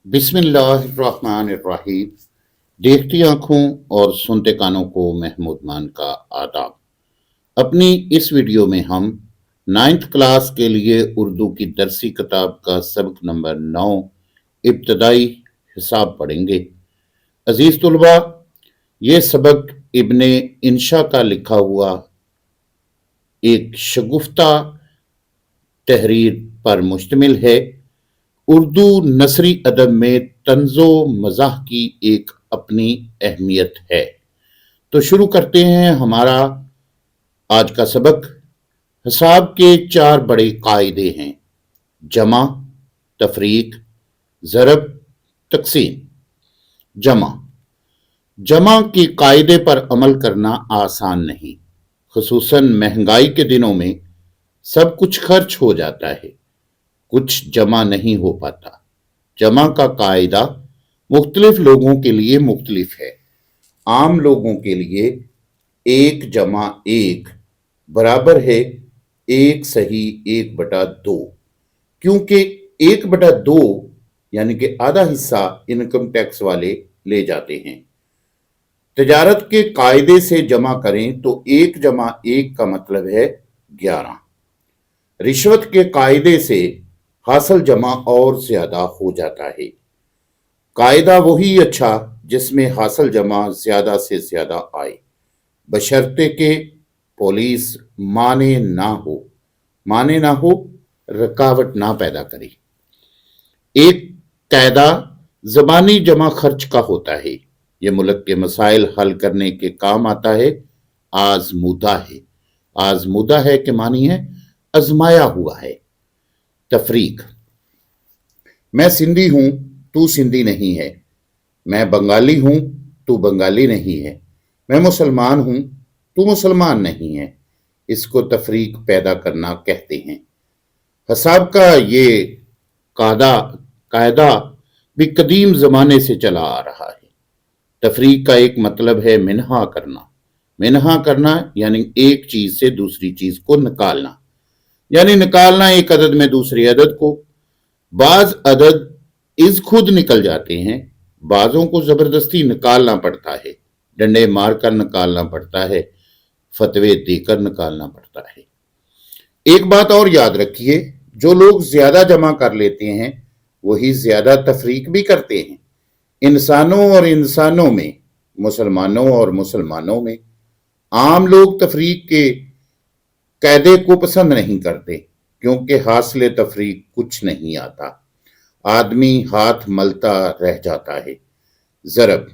बिस्मिल्लाहिर्रहमानिर्रहीम। देखती आंखों और सुनते कानों को महमूद मान का आदाब। अपनी इस वीडियो में हम 9th क्लास के लिए उर्दू की दरसी किताब का सबक नंबर 9 इब्तदाई हिसाब पढ़ेंगे। अजीज तुलबा, ये सबक इब्ने इंशा का लिखा हुआ एक शगुफ्ता तहरीर पर मुश्तमिल है। उर्दू नसरी अदब में तंज़ो मज़ाह की एक अपनी अहमियत है। तो शुरू करते हैं हमारा आज का सबक। हिसाब के 4 बड़े कायदे हैं: जमा, तफरीक, ज़रब, तकसीम। जमा जमा के कायदे पर अमल करना आसान नहीं, खुसूसन महंगाई के दिनों में सब कुछ खर्च हो जाता है, कुछ जमा नहीं हो पाता। जमा का कायदा मुख्तलिफ लोगों के लिए मुख्तलिफ है। आम लोगों के लिए 1 जमा 1 बराबर है 1 सही 1/2, क्योंकि 1/2 यानी कि आधा हिस्सा इनकम टैक्स वाले ले जाते हैं। तजारत के कायदे से जमा करें तो 1 जमा 1 का मतलब है 11। रिश्वत के कायदे से हासिल जमा और ज्यादा हो जाता है। कायदा वही अच्छा जिसमें हासिल जमा ज्यादा से ज्यादा आए, बशर्ते के पुलिस माने ना हो, रुकावट ना पैदा करे। एक कायदा जबानी जमा खर्च का होता है। यह मुल्क के मसाइल हल करने के काम आता है। आजमूदा है कि मानी है आजमाया हुआ है। तफरीक: मैं सिंधी हूं, तू सिंधी नहीं है। मैं बंगाली हूं, तू बंगाली नहीं है। मैं मुसलमान हूं, तू मुसलमान नहीं है। इसको तफरीक पैदा करना कहते हैं। हिसाब का ये कायदा भी कदीम जमाने से चला आ रहा है। तफरीक का एक मतलब है मिन्हा करना यानी एक चीज से दूसरी चीज को निकालना, यानी निकालना एक अदद में दूसरे अदद को। बाज अदद इस खुद निकल जाते हैं, बाजों को जबरदस्ती निकालना पड़ता है, डंडे मारकर निकालना पड़ता है, फतवे देकर निकालना पड़ता है। एक बात और याद रखिए, जो लोग ज्यादा जमा कर लेते हैं वही ज्यादा तफरीक भी करते हैं। इंसानों और इंसानों में, मुसलमानों और मुसलमानों में। आम लोग तफरीक के कायदे को पसंद नहीं करते, क्योंकि हासिल तफरीक कुछ नहीं आता, आदमी हाथ मलता रह जाता है। ज़रब: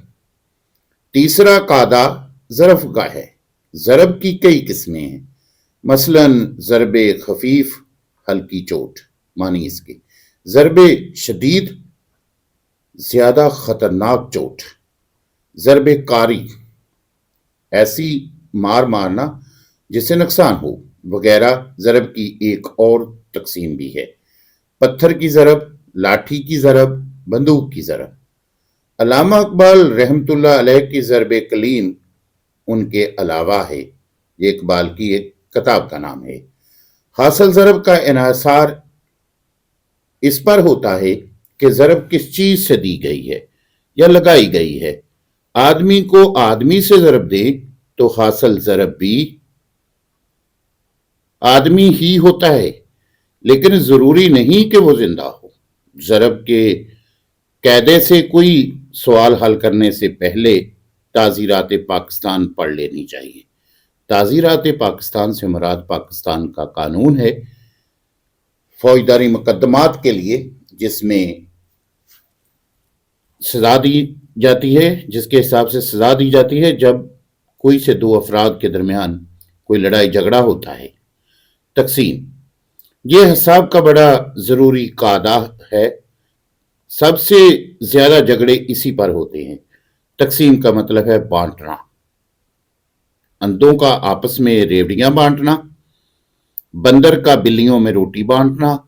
तीसरा कायदा ज़रफ का है। ज़रब की कई किस्में हैं, मसलन ज़रबे खफीफ हल्की चोट मानी इसकी, ज़रबे शदीद ज्यादा खतरनाक चोट, ज़रबे कारी ऐसी मार मारना जिससे नुकसान हो वगैरह। ज़रब की एक और तकसीम भी है: पत्थर की ज़रब, लाठी की ज़रब, बंदूक की ज़रब। अल्लामा इकबाल रहमतुल्लाह अलैह की ज़रबे कलीम उनके अलावा है। ये इकबाल की एक किताब का नाम है। हासिल ज़रब का इन्हिसार इस पर होता है कि ज़रब किस चीज से दी गई है या लगाई गई है। आदमी को आदमी से ज़रब दे तो हासिल ज़रब भी आदमी ही होता है, लेकिन जरूरी नहीं कि वो जिंदा हो। ज़रब के कायदे से कोई सवाल हल करने से पहले ताज़ीरात पाकिस्तान पढ़ लेनी चाहिए। ताज़ीरात पाकिस्तान से मुराद पाकिस्तान का कानून है फौजदारी मुकदमात के लिए, जिसमें सजा दी जाती है, जिसके हिसाब से सजा दी जाती है जब कोई से 2 अफराद के दरमियान कोई लड़ाई झगड़ा होता है। तकसीम: यह हिसाब का बड़ा जरूरी कायदा है। सबसे ज्यादा झगड़े इसी पर होते हैं। तकसीम का मतलब है बांटना, अंधों का आपस में रेवड़ियां बांटना, बंदर का बिल्लियों में रोटी बांटना,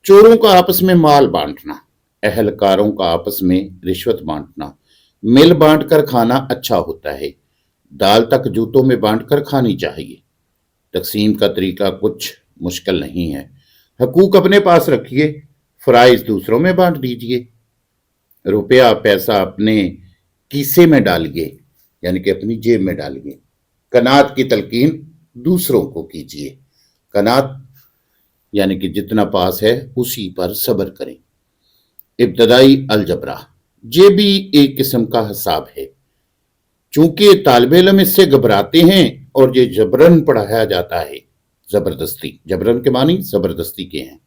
चोरों का आपस में माल बांटना, अहलकारों का आपस में रिश्वत बांटना। मिल बांट कर खाना अच्छा होता है, दाल तक जूतों में बांट कर खानी चाहिए। तकसीम का तरीका कुछ मुश्किल नहीं है। हकूक अपने पास रखिए, फराइज दूसरों में बांट दीजिए। रुपया पैसा अपने कीसे में डालिए, यानी कि अपनी जेब में डालिए। कनात की तलकीन दूसरों को कीजिए। कनात यानी कि जितना पास है उसी पर सब्र करें। इब्तदाई अलजबरा, ये भी एक किस्म का हिसाब है। चूंकि तालिब इल्म इससे घबराते हैं और ये जबरन पढ़ाया जाता है, जबरदस्ती, जबरन के मानी जबरदस्ती के हैं,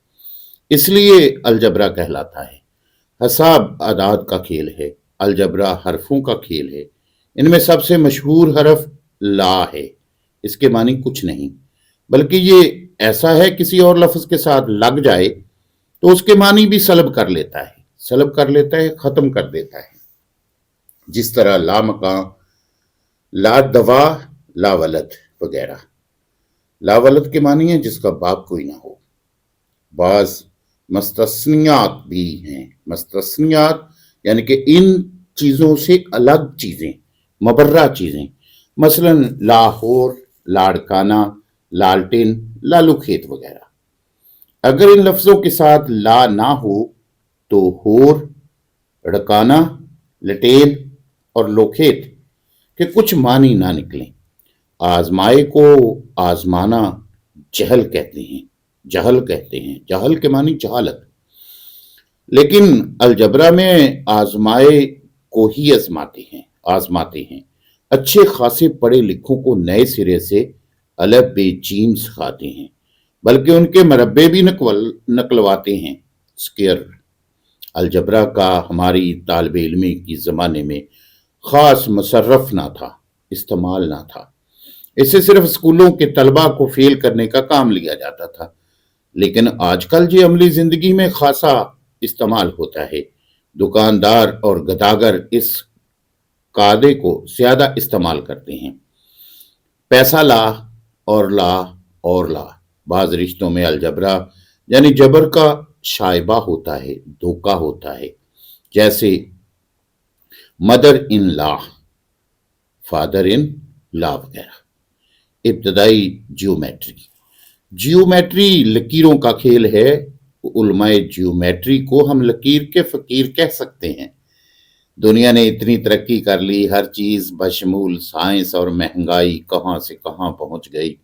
इसलिए अलजबरा कहलाता है। हिसाब आदाद का खेल है, अलजबरा हरफों का खेल है। इनमें सबसे मशहूर हरफ ला है। इसके मानी कुछ नहीं, बल्कि ये ऐसा है किसी और लफ्ज के साथ लग जाए तो उसके मानी भी सलब कर लेता है, सलब कर लेता है, खत्म कर देता है। जिस तरह ला मकान, ला दवा, ला वलद वगैरह। ला वलद के मानी है जिसका बाप कोई ना हो। बाज मस्तस्नियात भी हैं। मस्तस्नियात यानी कि इन चीजों से अलग चीजें, मबर्रा चीजें, मसलन लाहौर, लाड़काना, लालटेन, लालू खेत वगैरह। अगर इन लफ्जों के साथ ला ना हो तो होर, ड़काना, लटेन और लोखेत के कुछ मानी ना निकलें। आजमाए को आजमाना जहल कहते हैं, जहल कहते हैं, जहल के मानी जहालत। लेकिन अलजबरा में आजमाए को ही आजमाते हैं। अच्छे खासे पढ़े लिखों को नए सिरे से अलग बेचीन सिखाते हैं, बल्कि उनके मरब्बे भी नकलवाते हैं। स्केयर अलजबरा का हमारी तालिब इल्मी की ज़माने में ख़ास मुसर्रफ ना था, इस्तेमाल ना था। इससे सिर्फ स्कूलों के तलबा को फेल करने का काम लिया जाता था। लेकिन आजकल ये अमली ज़िंदगी में खासा इस्तेमाल होता है। दुकानदार और गदागर इस कायदे को ज़्यादा इस्तेमाल करते हैं। पैसा ला और ला और ला। बाज़ रिश्तों में अलजबरा यानी जबर का शाइबा होता है, धोखा होता है। जैसे mother in law, father in law वगैरह। इब्तदाई जियोमेट्री लकीरों का खेल है। उलमाए जियोमेट्री को हम लकीर के फकीर कह सकते हैं। दुनिया ने इतनी तरक्की कर ली, हर चीज बशमूल साइंस और महंगाई कहां से कहां पहुंच गई,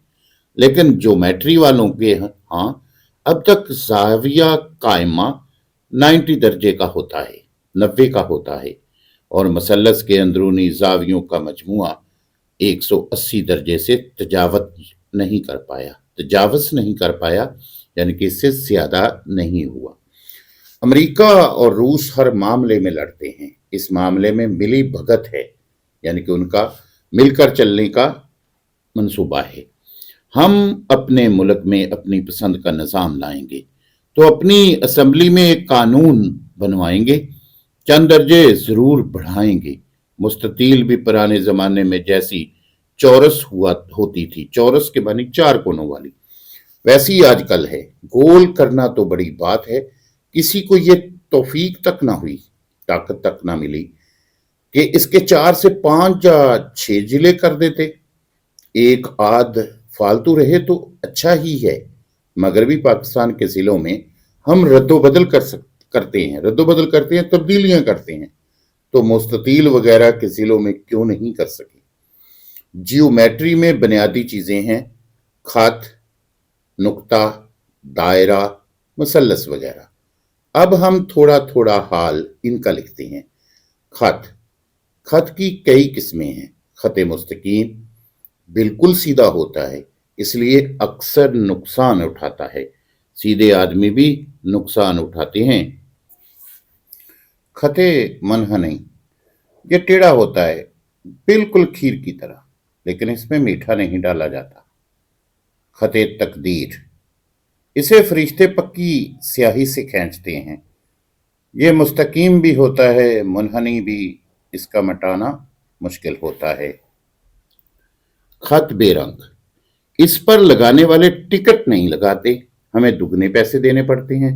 लेकिन ज्योमेट्री वालों के हाँ अब तक जाविया कायमा 90 दर्जे का होता है, 90 का होता है, और मसलस के अंदरूनी जावियों का मजमुआ 180 दर्जे से तजावत नहीं कर पाया, यानी कि इससे ज्यादा नहीं हुआ। अमेरिका और रूस हर मामले में लड़ते हैं। इस मामले में मिली भगत है, यानी कि उनका मिलकर चलने का मंसूबा है। हम अपने मुल्क में अपनी पसंद का निज़ाम लाएंगे तो अपनी असेंबली में एक कानून बनवाएंगे, चंद दर्जे जरूर बढ़ाएंगे। मुस्ततील भी पुराने जमाने में जैसी चौरस होती थी, चौरस के मानी 4 कोनों वाली, वैसी आजकल है। गोल करना तो बड़ी बात है, किसी को ये तौफीक तक ना हुई, ताकत तक ना मिली कि इसके 4 से 5 या 6 जिले कर देते। एक आध फालतू रहे तो अच्छा ही है। मगरबी पाकिस्तान के जिलों में हम रद्दोबदल करते हैं, तब्दीलियां करते हैं, तो मुस्ततील वगैरह के जिलों में क्यों नहीं कर सके। जियोमेट्री में बुनियादी चीजें हैं खत, नुक्ता, दायरा, मुसल्लस वगैरह। अब हम थोड़ा थोड़ा हाल इनका लिखते हैं। खत की कई किस्में हैं। खत मुस्तकीम बिल्कुल सीधा होता है, इसलिए अक्सर नुकसान उठाता है। सीधे आदमी भी नुकसान उठाते हैं। खते मनहनी, ये टेढ़ा होता है, बिल्कुल खीर की तरह, लेकिन इसमें मीठा नहीं डाला जाता। खते तकदीर, इसे फरिश्ते पक्की स्याही से खींचते हैं। ये मुस्तकीम भी होता है, मुनहनी भी, इसका मिटाना मुश्किल होता है। खत बेरंग, इस पर लगाने वाले टिकट नहीं लगाते, हमें दुगने पैसे देने पड़ते हैं।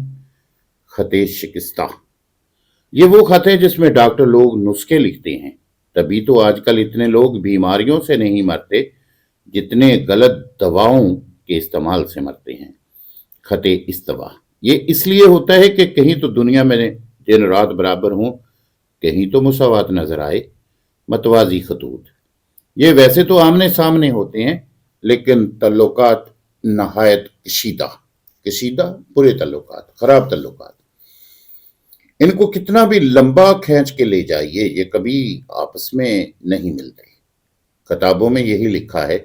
खते शिकस्ता, ये वो खत है जिसमें डॉक्टर लोग नुस्खे लिखते हैं, तभी तो आजकल इतने लोग बीमारियों से नहीं मरते जितने गलत दवाओं के इस्तेमाल से मरते हैं। खते इस्तवा, ये इसलिए होता है कि कहीं तो दुनिया में दिन रात बराबर हों, کہیں تو مساوات نظر آئے، متوازی خطوط۔ یہ ویسے تو آمنے سامنے ہوتے ہیں، لیکن تعلقات نہایت کشیدہ برے تعلقات، خراب تعلقات، ان کو کتنا بھی لمبا کھینچ کے لے جائیے یہ کبھی آپس میں نہیں ملتے۔ کتابوں میں یہی لکھا ہے،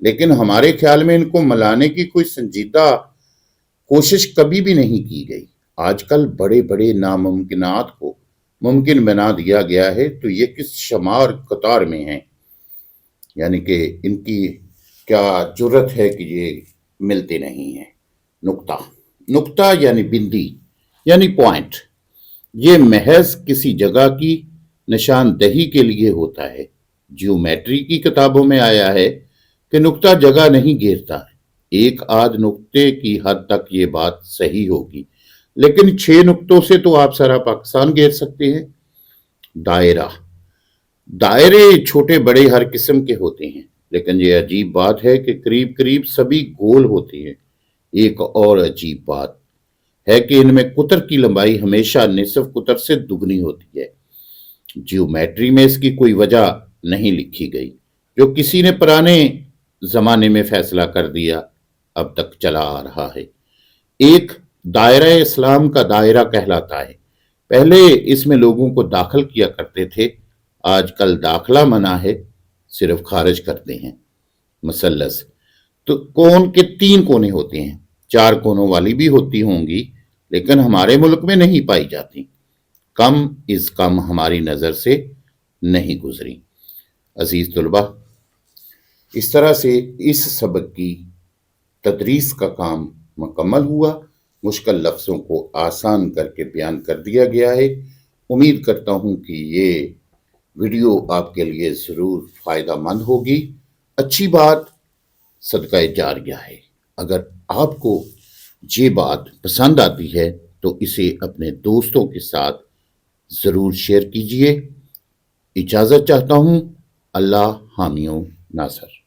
لیکن ہمارے خیال میں ان کو ملانے کی کوئی سنجیدہ کوشش کبھی بھی نہیں کی گئی۔ آج کل بڑے بڑے ناممکنات کو ممکن بنا دیا گیا ہے، تو یہ کس شمار قطار میں ہیں، یعنی کہ ان کی کیا جرت ہے کہ یہ ملتے نہیں ہیں۔ نقطہ یعنی بندی، یعنی پوائنٹ، یہ محض کسی جگہ کی نشاندہی کے لیے ہوتا ہے۔ جیومیٹری کی کتابوں میں آیا ہے کہ نقطہ جگہ نہیں گھیرتا ہے۔ ایک آدھ نقطے کی حد تک یہ بات صحیح ہوگی، لیکن 6 نقطوں سے تو آپ سارا پاکستان گھیر سکتے ہیں۔ دائرے چھوٹے بڑے ہر قسم کے ہوتے ہیں، لیکن یہ عجیب بات ہے کہ قریب قریب سبھی گول ہوتے ہیں۔ ایک اور عجیب بات ہے کہ ان میں قطر کی لمبائی ہمیشہ نصف قطر سے دگنی ہوتی ہے۔ جیومیٹری میں اس کی کوئی وجہ نہیں لکھی گئی، جو کسی نے پرانے زمانے میں فیصلہ کر دیا، اب تک چلا آ رہا ہے۔ ایک دائرہ اسلام کا دائرہ کہلاتا ہے۔ پہلے اس میں لوگوں کو داخل کیا کرتے تھے، آج کل داخلہ منع ہے، صرف خارج کرتے ہیں۔ مثلث تو کون کے 3 کونے ہوتے ہیں، 4 کونوں والی بھی ہوتی ہوں گی، لیکن ہمارے ملک میں نہیں پائی جاتی، کم از کم ہماری نظر سے نہیں گزری۔ عزیز طلبہ، اس طرح سے اس سبق کی تدریس کا کام مکمل ہوا۔ مشکل لفظوں کو آسان کر کے بیان کر دیا گیا ہے۔ امید کرتا ہوں کہ یہ ویڈیو آپ کے لیے ضرور فائدہ مند ہوگی۔ اچھی بات صدقہ جاریہ ہے۔ اگر آپ کو یہ بات پسند آتی ہے تو اسے اپنے دوستوں کے ساتھ ضرور شیئر کیجئے۔ اجازت چاہتا ہوں۔ اللہ حامی و ناصر۔